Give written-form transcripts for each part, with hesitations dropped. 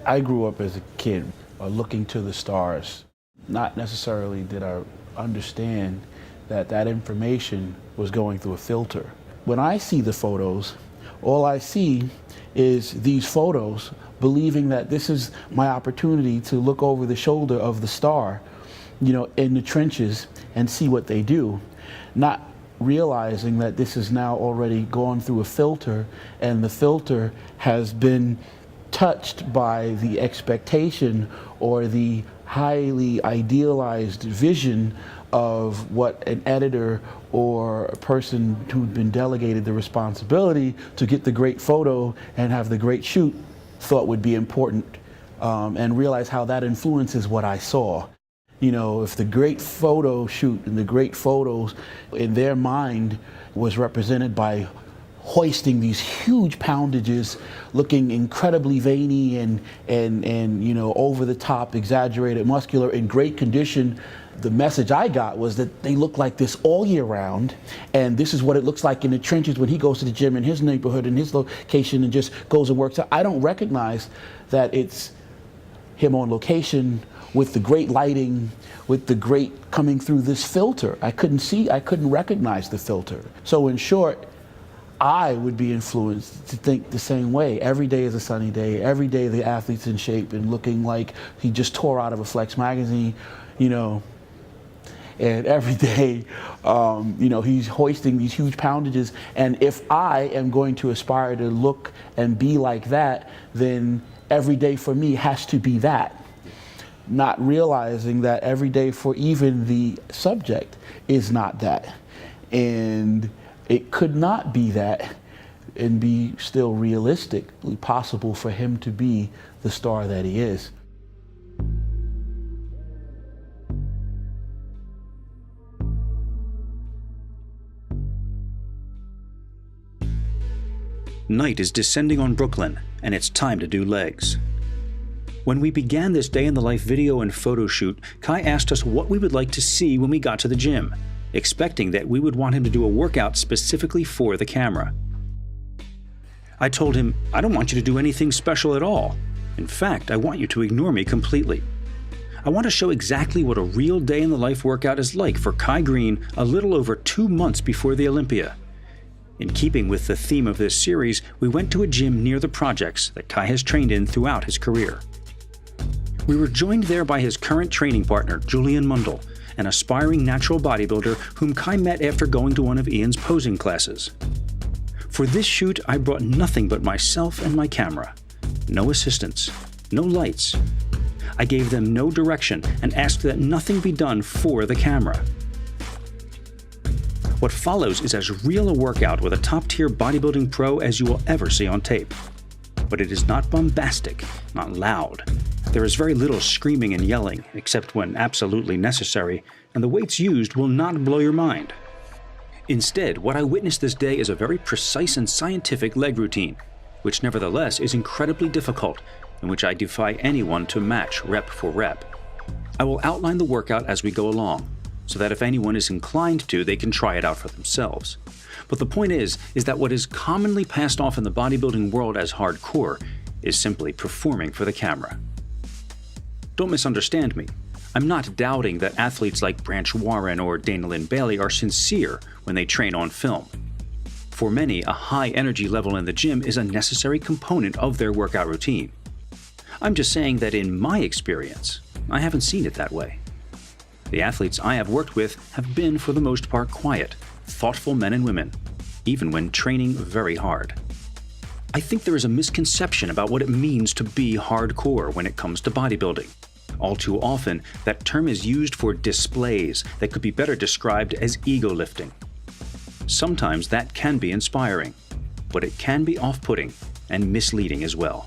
I grew up as a kid looking to the stars. Not necessarily did I understand that that information was going through a filter. When I see the photos, all I see is these photos, believing that this is my opportunity to look over the shoulder of the star, you know, in the trenches and see what they do, not realizing that this is now already gone through a filter, and the filter has been touched by the expectation or the highly idealized vision of what an editor or a person who'd been delegated the responsibility to get the great photo and have the great shoot thought would be important, and realize how that influences what I saw. You know, if the great photo shoot and the great photos in their mind was represented by hoisting these huge poundages, looking incredibly veiny and you know, over the top, exaggerated, muscular, in great condition, the message I got was that they look like this all year round, and this is what it looks like in the trenches when he goes to the gym in his neighborhood, in his location, and just goes and works out. I don't recognize that it's him on location with the great lighting, with the great coming through this filter. I couldn't recognize the filter. So in short, I would be influenced to think the same way. Every day is a sunny day. Every day the athlete's in shape and looking like he just tore out of a Flex magazine, you know. And every day, you know, he's hoisting these huge poundages. And if I am going to aspire to look and be like that, then every day for me has to be that. Not realizing that every day for even the subject is not that. And it could not be that and be still realistically possible for him to be the star that he is. Night is descending on Brooklyn, and it's time to do legs. When we began this day in the life video and photo shoot, Kai asked us what we would like to see when we got to the gym, expecting that we would want him to do a workout specifically for the camera. I told him, I don't want you to do anything special at all. In fact, I want you to ignore me completely. I want to show exactly what a real day in the life workout is like for Kai Greene a little over 2 months before the Olympia. In keeping with the theme of this series, we went to a gym near the projects that Kai has trained in throughout his career. We were joined there by his current training partner, Julian Mundell, an aspiring natural bodybuilder whom Kai met after going to one of Ian's posing classes. For this shoot, I brought nothing but myself and my camera. No assistants, no lights. I gave them no direction and asked that nothing be done for the camera. What follows is as real a workout with a top-tier bodybuilding pro as you will ever see on tape. But it is not bombastic, not loud. There is very little screaming and yelling, except when absolutely necessary, and the weights used will not blow your mind. Instead, what I witnessed this day is a very precise and scientific leg routine, which nevertheless is incredibly difficult, and which I defy anyone to match rep for rep. I will outline the workout as we go along, so that if anyone is inclined to, they can try it out for themselves. But the point is that what is commonly passed off in the bodybuilding world as hardcore is simply performing for the camera. Don't misunderstand me. I'm not doubting that athletes like Branch Warren or Dana Lynn Bailey are sincere when they train on film. For many, a high energy level in the gym is a necessary component of their workout routine. I'm just saying that in my experience, I haven't seen it that way. The athletes I have worked with have been, for the most part, quiet, thoughtful men and women, even when training very hard. I think there is a misconception about what it means to be hardcore when it comes to bodybuilding. All too often, that term is used for displays that could be better described as ego lifting. Sometimes that can be inspiring, but it can be off-putting and misleading as well.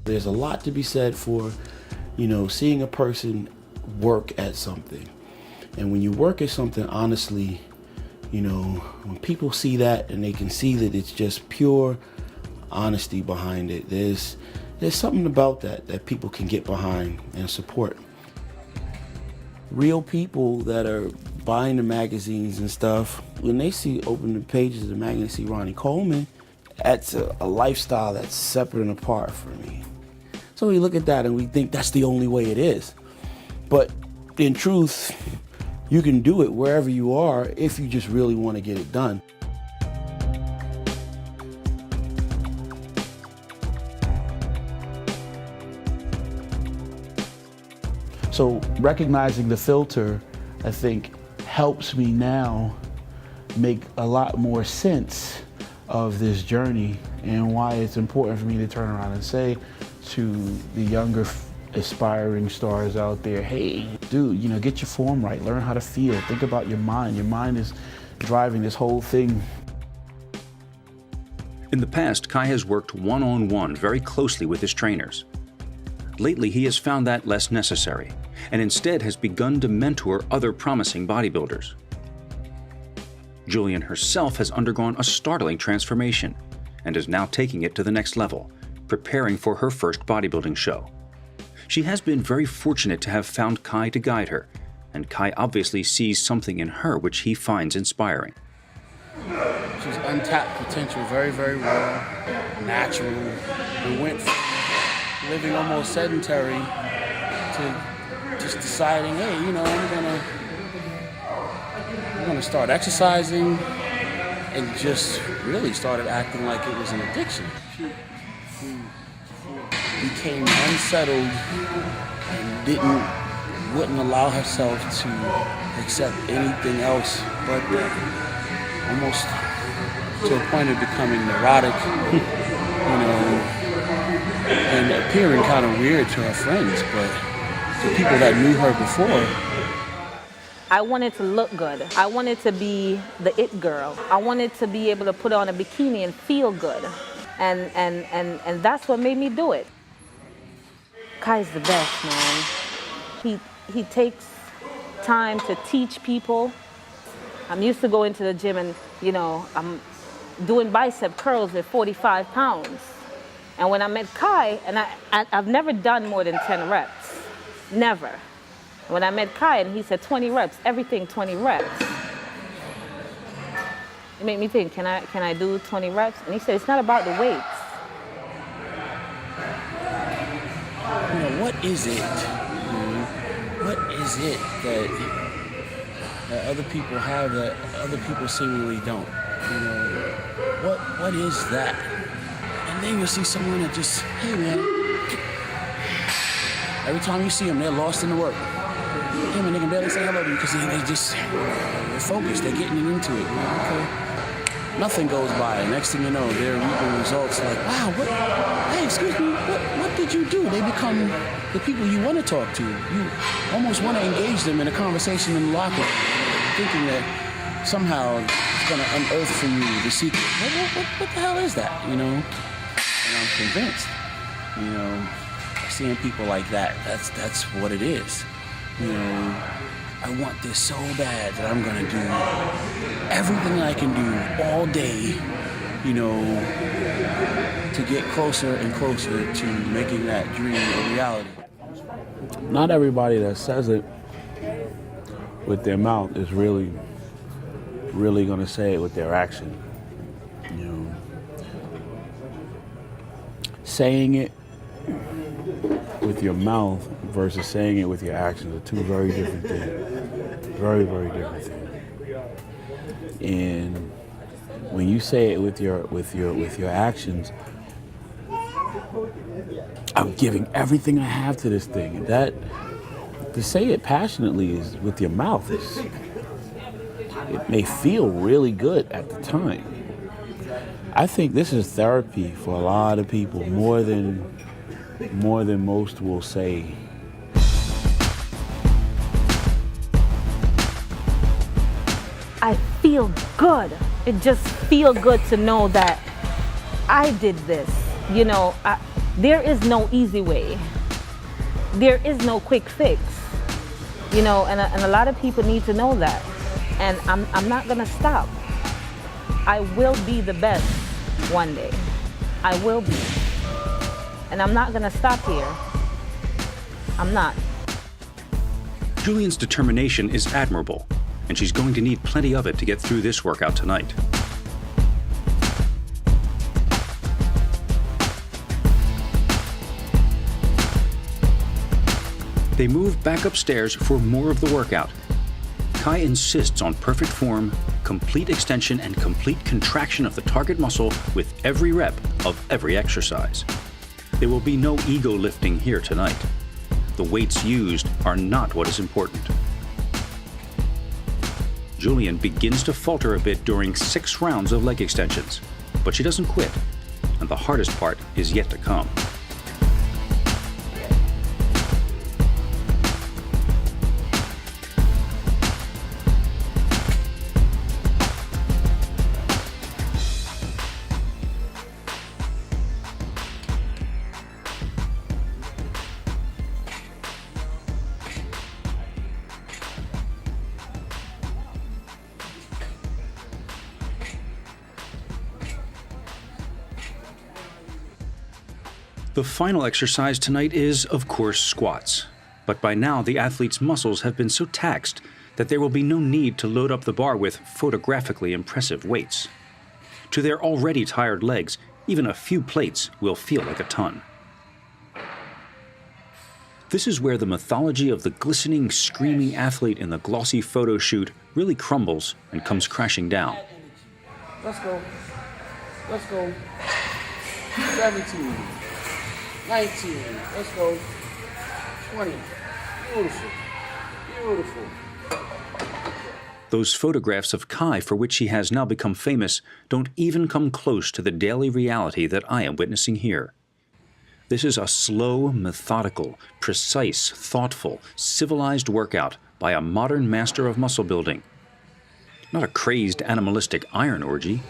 There's a lot to be said for, you know, seeing a person work at something. And when you work at something honestly, you know, when people see that and they can see that it's just pure honesty behind it, there's something about that people can get behind and support. Real people that are buying the magazines and stuff, when they open the pages of the magazine and see Ronnie Coleman, that's a lifestyle that's separate and apart for me. So we look at that and we think that's the only way it is. But in truth, you can do it wherever you are if you just really want to get it done. So recognizing the filter, I think, helps me now make a lot more sense of this journey and why it's important for me to turn around and say to the younger aspiring stars out there, hey, dude, you know, get your form right, learn how to feel, think about your mind. Your mind is driving this whole thing. In the past, Kai has worked one-on-one very closely with his trainers. Lately, he has found that less necessary, and instead has begun to mentor other promising bodybuilders. Julian herself has undergone a startling transformation and is now taking it to the next level, preparing for her first bodybuilding show. She has been very fortunate to have found Kai to guide her, and Kai obviously sees something in her which he finds inspiring. She's untapped potential, very, very well, natural. We went from living almost sedentary to just deciding, hey, you know, I'm gonna start exercising, and just really started acting like it was an addiction. She became unsettled and wouldn't allow herself to accept anything else but that. Almost to a point of becoming neurotic, you know, and appearing kind of weird to her friends, but to people that knew her before. I wanted to look good. I wanted to be the it girl. I wanted to be able to put on a bikini and feel good. And that's what made me do it. Kai's the best, man. He takes time to teach people. I'm used to going to the gym and, you know, I'm doing bicep curls with 45 pounds. And when I met Kai, and I've never done more than 10 reps. Never. When I met Kai and he said 20 reps, everything 20 reps. It made me think, can I do 20 reps? And he said, it's not about the weights. You know, what is it? What is it that other people have that other people seemingly don't? You know, what is that? And then you'll see someone that just, hey man, every time you see them, they're lost in the work. Hey man, they can barely say hello to you because they're focused, they're getting into it. Okay. Nothing goes by. Next thing you know, they're reaping results like, wow, hey, excuse me, what did you do? They become the people you want to talk to. You almost want to engage them in a conversation in the locker, thinking that somehow it's going to unearth for you the secret. What the hell is that, you know? And I'm convinced, you know, seeing people like that, that's what it is. You know, I want this so bad that I'm gonna do everything I can do all day, you know, to get closer and closer to making that dream a reality. Not everybody that says it with their mouth is really gonna say it with their action. You know, saying it with your mouth versus saying it with your actions are two very different things. Very, very different things. And when you say it with your actions, I'm giving everything I have to this thing. That to say it passionately is with your mouth it may feel really good at the time. I think this is therapy for a lot of people, more than most will say. I feel good. It just feels good to know that I did this. You know, there is no easy way. There is no quick fix. You know, and a lot of people need to know that. And I'm not gonna stop. I will be the best one day. I will be. And I'm not gonna stop here. I'm not. Julian's determination is admirable, and she's going to need plenty of it to get through this workout tonight. They move back upstairs for more of the workout. Kai insists on perfect form, complete extension, and complete contraction of the target muscle with every rep of every exercise. There will be no ego lifting here tonight. The weights used are not what is important. Julian begins to falter a bit during 6 rounds of leg extensions, but she doesn't quit, and the hardest part is yet to come. The final exercise tonight is, of course, squats. But by now, the athlete's muscles have been so taxed that there will be no need to load up the bar with photographically impressive weights. To their already tired legs, even a few plates will feel like a ton. This is where the mythology of the glistening, screaming athlete in the glossy photo shoot really crumbles and comes crashing down. Let's go. Let's go. 17. 19. Let's go. 20. Beautiful. Beautiful. Those photographs of Kai, for which he has now become famous, don't even come close to the daily reality that I am witnessing here. This is a slow, methodical, precise, thoughtful, civilized workout by a modern master of muscle building. Not a crazed, animalistic iron orgy.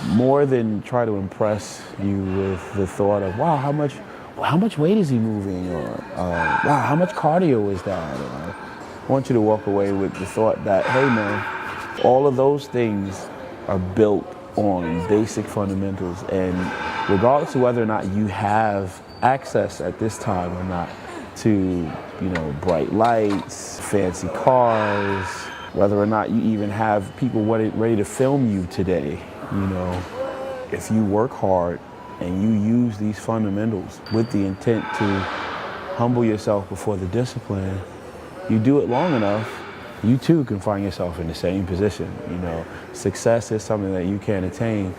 More than try to impress you with the thought of, wow, how much weight is he moving? Or, wow, how much cardio is that? Or, I want you to walk away with the thought that, hey man, all of those things are built on basic fundamentals. And regardless of whether or not you have access at this time or not to, bright lights, fancy cars, whether or not you even have people ready to film you today, if you work hard and you use these fundamentals with the intent to humble yourself before the discipline, you do it long enough, you too can find yourself in the same position. Success is something that you can attain,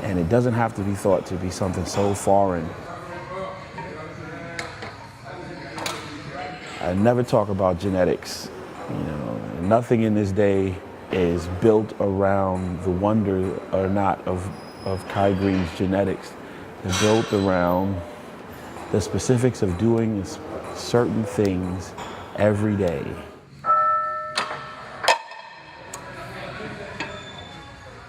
and it doesn't have to be thought to be something so foreign. I never talk about genetics. Nothing in this day is built around the wonder or not of Kai Greene's genetics. They're built around the specifics of doing certain things every day.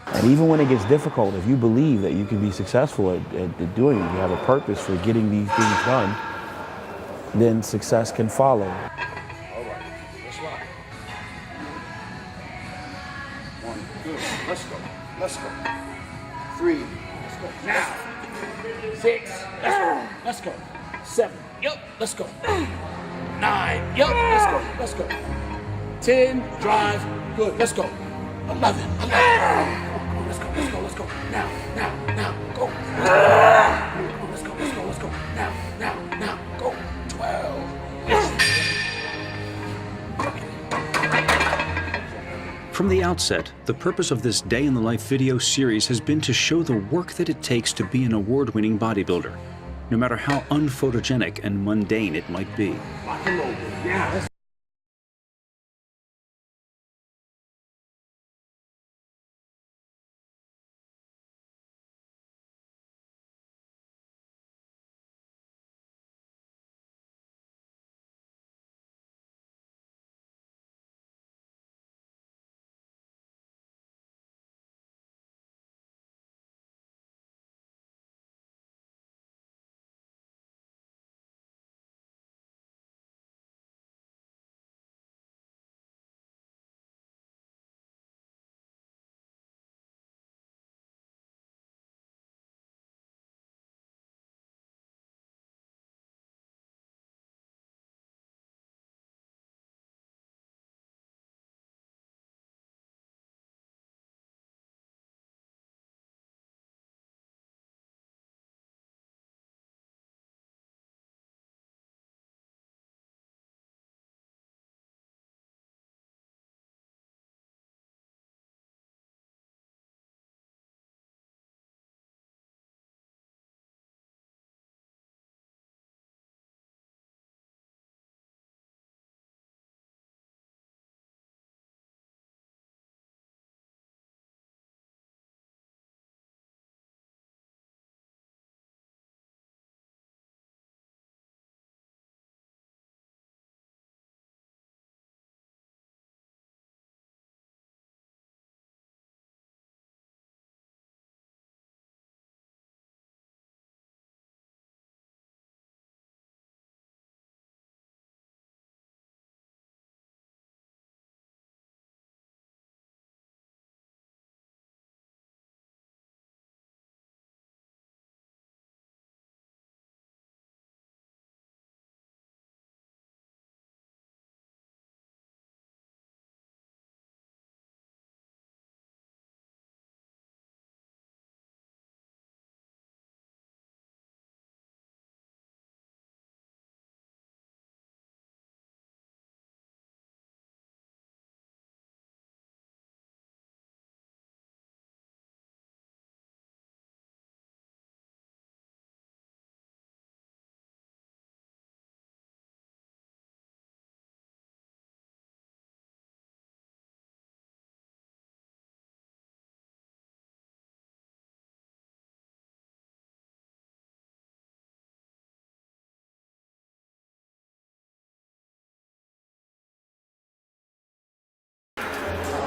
And even when it gets difficult, if you believe that you can be successful at doing it, you have a purpose for getting these things done, then success can follow. All right. Let's rock. 1, good. Let's go. Let's go. 3. Let's go. Now. 6. Let's go. Let's go. 7. Yep. Let's go. 9. Yep. Let's go. Let's go. 10. Drive. Good. Let's go. 11. Let's go. Let's go. Let's go. Now. Go. Let's go. Let's go. Let's go. Now. Go. 12. From the outset, the purpose of this Day in the Life video series has been to show the work that it takes to be an award-winning bodybuilder, no matter how unphotogenic and mundane it might be. Rock and roll. Yeah.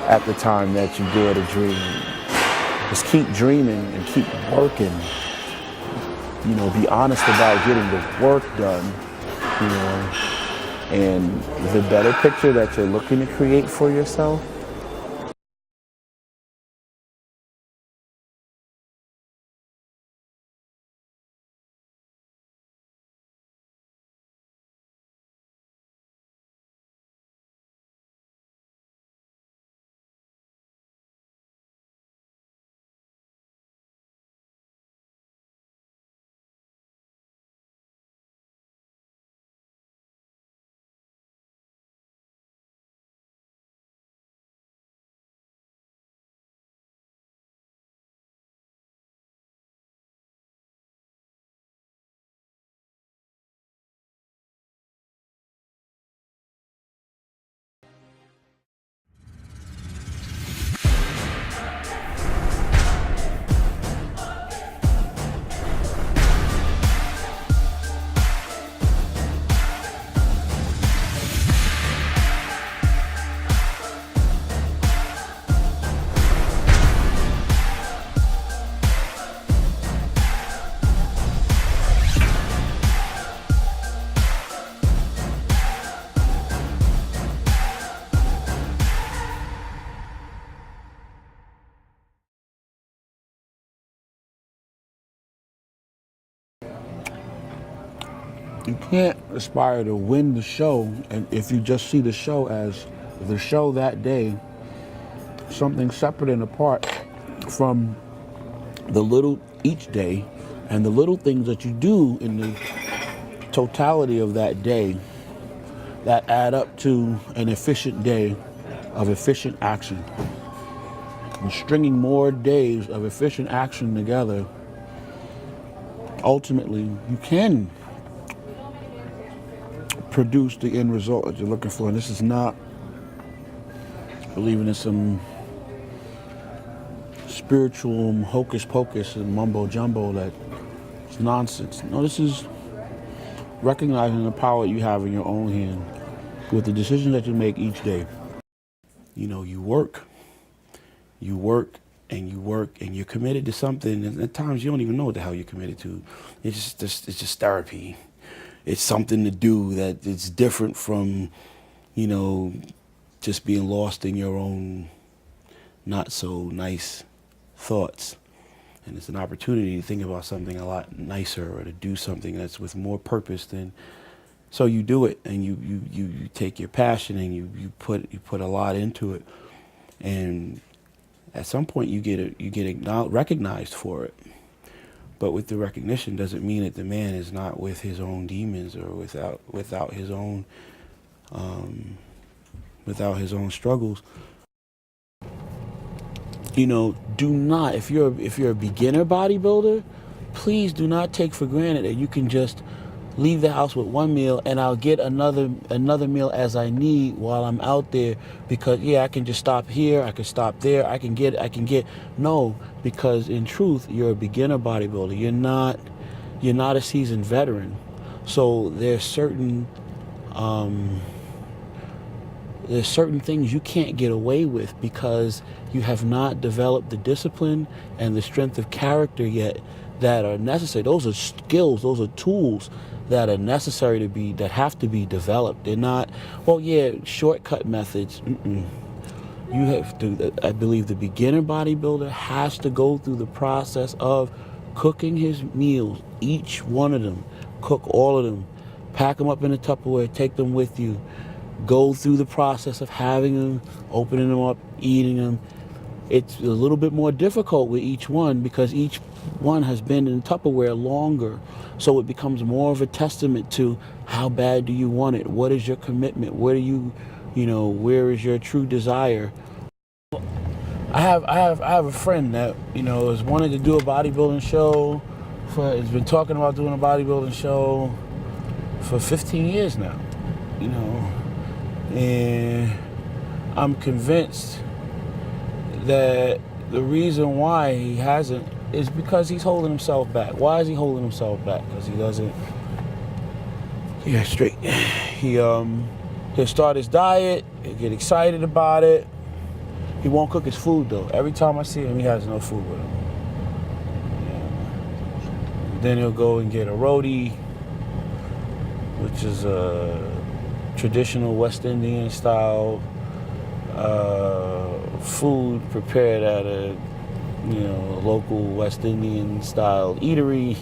at the time that you dare to dream. Just keep dreaming and keep working. You know, be honest about getting the work done, you know, and the better picture that you're looking to create for yourself. You can't aspire to win the show, and if you just see the show as the show that day, something separate and apart from the little each day and the little things that you do in the totality of that day that add up to an efficient day of efficient action. And stringing more days of efficient action together, ultimately you can produce the end result that you're looking for. And this is not believing in some spiritual hocus pocus and mumbo jumbo that it's nonsense. No, this is recognizing the power you have in your own hand with the decisions that you make each day. You know, you work, and you're committed to something, and at times you don't even know what the hell you're committed to. It's just therapy. It's something to do that it's different from, you know, just being lost in your own not so nice thoughts. And it's an opportunity to think about something a lot nicer or to do something that's with more purpose than. So you do it, and you take your passion and you put a lot into it, and at some point you get recognized for it. But with the recognition doesn't mean that the man is not with his own demons or without his own struggles. You know, do not, if you're a beginner bodybuilder, please do not take for granted that you can just leave the house with one meal and I'll get another meal as I need while I'm out there, because I can just stop here, I can stop there, I can get no, because in truth you're a beginner bodybuilder. You're not a seasoned veteran. So there's certain things you can't get away with because you have not developed the discipline and the strength of character yet that are necessary. Those are skills, those are tools that are necessary that have to be developed. They're not, shortcut methods. You have to, I believe the beginner bodybuilder has to go through the process of cooking his meals, each one of them, cook all of them, pack them up in a Tupperware, take them with you, go through the process of having them, opening them up, eating them. It's a little bit more difficult with each one because each one has been in Tupperware longer. So it becomes more of a testament to how bad do you want it? What is your commitment? Where is your true desire? I have a friend that, has wanted to do a bodybuilding show has been talking about doing a bodybuilding show for 15 years now, and I'm convinced that the reason why he hasn't is because he's holding himself back. Why is he holding himself back? Because he doesn't. He'll start his diet. He'll get excited about it, He won't cook his food though. Every time I see him, he has no food with him. Yeah. Then he'll go and get a roti, which is a traditional West Indian style food prepared at a local West Indian style eatery.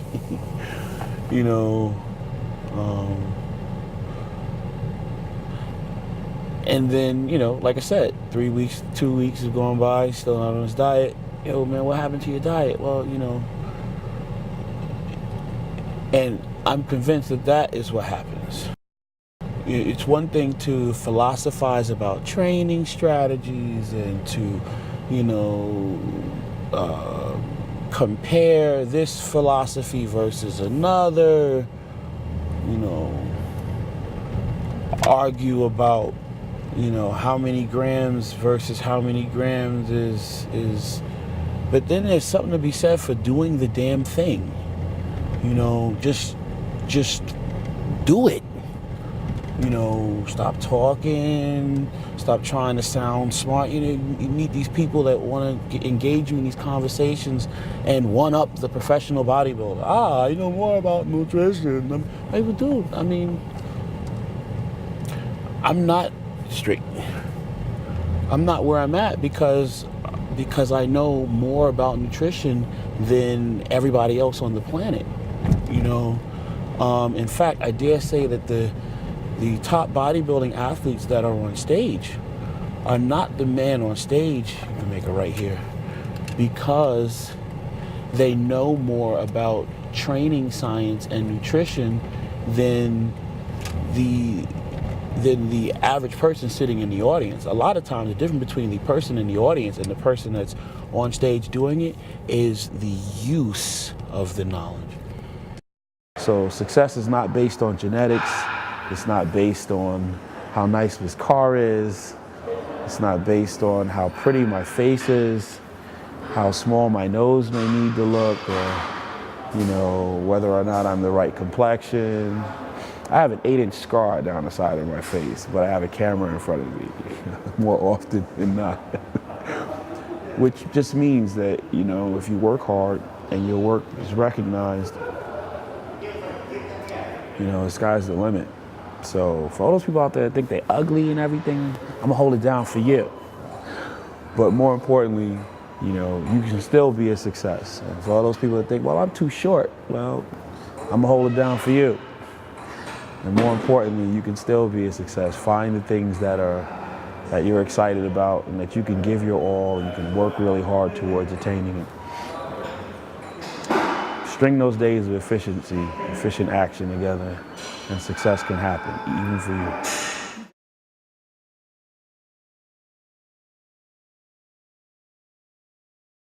And then, like I said, 3 weeks, 2 weeks is going by, still not on his diet. Yo, man, what happened to your diet? Well, and I'm convinced that is what happens. It's one thing to philosophize about training strategies and to, compare this philosophy versus another, argue about, how many grams versus how many grams is, but then there's something to be said for doing the damn thing. Just do it. Stop talking, stop trying to sound smart. You meet these people that want to engage you in these conversations and one up the professional bodybuilder. I know more about nutrition. Dude, I'm not straight. I'm not where I'm at because I know more about nutrition than everybody else on the planet. In fact, I dare say that the top bodybuilding athletes that are on stage are not the man on stage, you can make it right here, because they know more about training science and nutrition than the average person sitting in the audience. A lot of times the difference between the person in the audience and the person that's on stage doing it is the use of the knowledge. So success is not based on genetics. It's not based on how nice this car is. It's not based on how pretty my face is, how small my nose may need to look, or, whether or not I'm the right complexion. I have an 8-inch scar down the side of my face, but I have a camera in front of me more often than not. Which just means that, if you work hard and your work is recognized, the sky's the limit. So for all those people out there that think they're ugly and everything, I'm gonna hold it down for you. But more importantly, you can still be a success. And for all those people that think, well, I'm too short, well, I'm gonna hold it down for you. And more importantly, you can still be a success. Find the things that you're excited about and that you can give your all and you can work really hard towards attaining it. String those days of efficient action together, and success can happen, even for you.